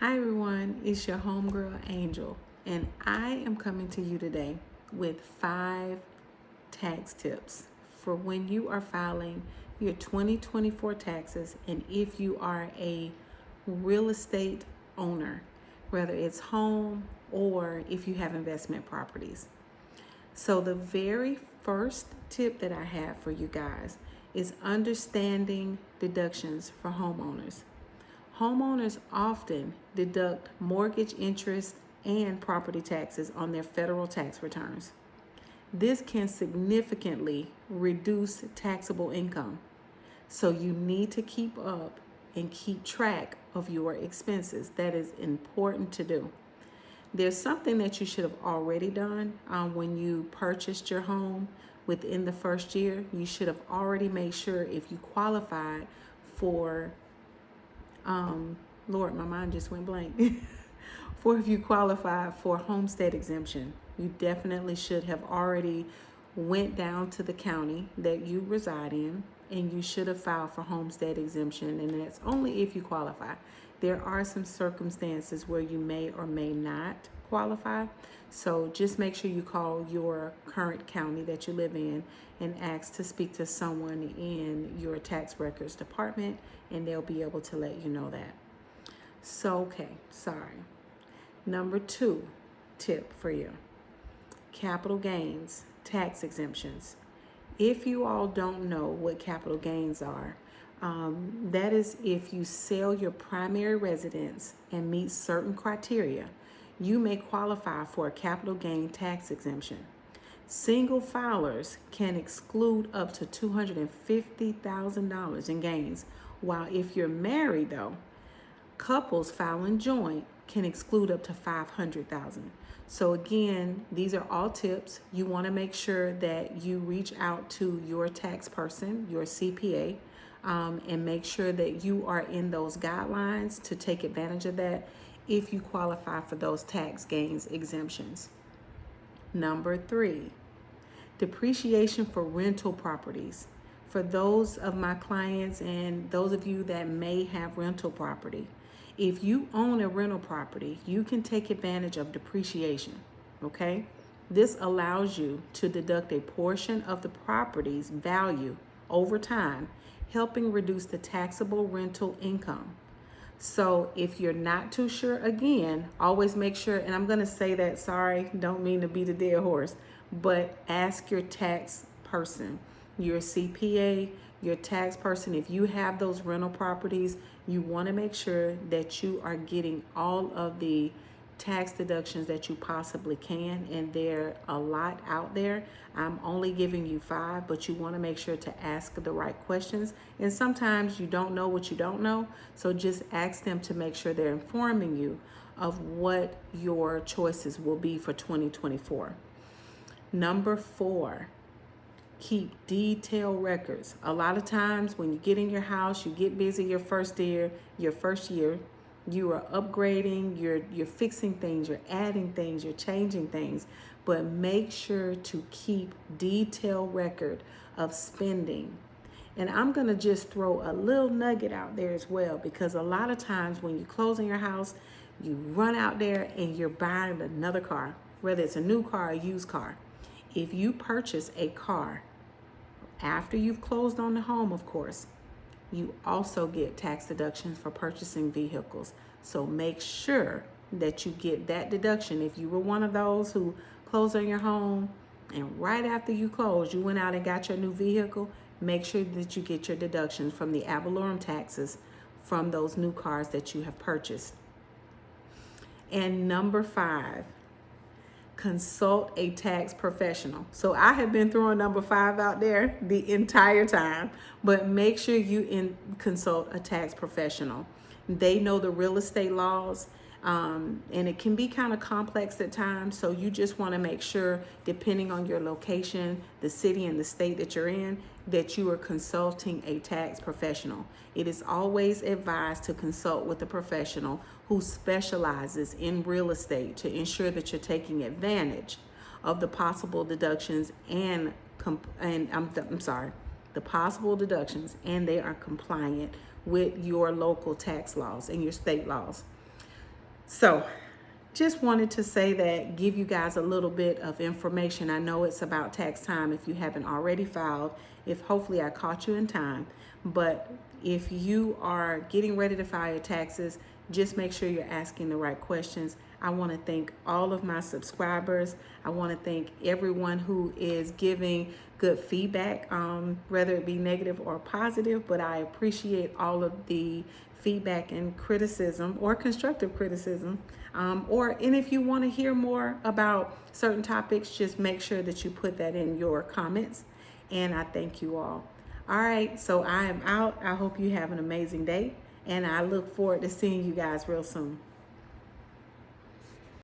Hi everyone, it's your homegirl Angel, and I am coming to you today with 5 tax tips for when you are filing your 2024 taxes and if you are a real estate owner, whether it's home or if you have investment properties. So, the very first tip that I have for you guys is understanding deductions for homeowners. Homeowners often deduct mortgage interest and property taxes on their federal tax returns. This can significantly reduce taxable income, so you need to keep up and keep track of your expenses. That is important to do. There's something that you should have already done when you purchased your home within the first year. You should have already made sure if you qualified for Lord, my mind just went blank. For if you qualify for homestead exemption, you definitely should have already went down to the county that you reside in and you should have filed for homestead exemption, and that's only if you qualify. There are some circumstances where you may or may not qualify. So just make sure you call your current county that you live in and ask to speak to someone in your tax records department, and they'll be able to let you know that. So, Number 2 tip for you: capital gains, tax exemptions. If you all don't know what capital gains are, that is if you sell your primary residence and meet certain criteria, you may qualify for a capital gain tax exemption. Single filers can exclude up to $250,000 in gains, while if you're married, though, couples filing joint can exclude up to $500,000. So again, these are all tips. You want to make sure that you reach out to your tax person, your CPA, and make sure that you are in those guidelines to take advantage of that if you qualify for those tax gains exemptions. Number 3, depreciation for rental properties. For those of my clients and those of you that may have rental property, if you own a rental property, you can take advantage of depreciation, okay? This allows you to deduct a portion of the property's value over time, helping reduce the taxable rental income. So if you're not too sure, again, always make sure, and I'm going to say that, sorry, don't mean to beat a dead horse, but ask your tax person, your CPA, your tax person. If you have those rental properties, you want to make sure that you are getting all of the tax deductions that you possibly can, and there are a lot out there. I'm only giving you 5, but you want to make sure to ask the right questions, and sometimes you don't know what you don't know, so just ask them to make sure they're informing you of what your choices will be for 2024. Number 4, keep detailed records. A lot of times when you get in your house, you get busy your first year, you are upgrading, you're fixing things, you're adding things, you're changing things, but make sure to keep detailed record of spending. And I'm going to just throw a little nugget out there as well, because a lot of times when you close on your house, you run out there and you're buying another car, whether it's a new car or a used car. If you purchase a car after you've closed on the home, of course, you also get tax deductions for purchasing vehicles. So make sure that you get that deduction. If you were one of those who closed on your home and right after you closed, you went out and got your new vehicle, make sure that you get your deductions from the ad valorem taxes from those new cars that you have purchased. And number 5, consult a tax professional. So I have been throwing number 5 out there the entire time, but make sure you consult a tax professional. They know the real estate laws, and it can be kind of complex at times. So you just want to make sure, depending on your location, the city and the state that you're in, that you are consulting a tax professional. It is always advised to consult with a professional who specializes in real estate to ensure that you're taking advantage of the possible deductions the possible deductions, and they are compliant with your local tax laws and your state laws. So just wanted to say that, give you guys a little bit of information. I know it's about tax time if you haven't already filed. If hopefully I caught you in time, but if you are getting ready to file your taxes, just make sure you're asking the right questions. I want to thank all of my subscribers. I want to thank everyone who is giving good feedback, whether it be negative or positive, but I appreciate all of the feedback and criticism or constructive criticism. And if you want to hear more about certain topics, just make sure that you put that in your comments. And I thank you all. All right, so I am out. I hope you have an amazing day, and I look forward to seeing you guys real soon.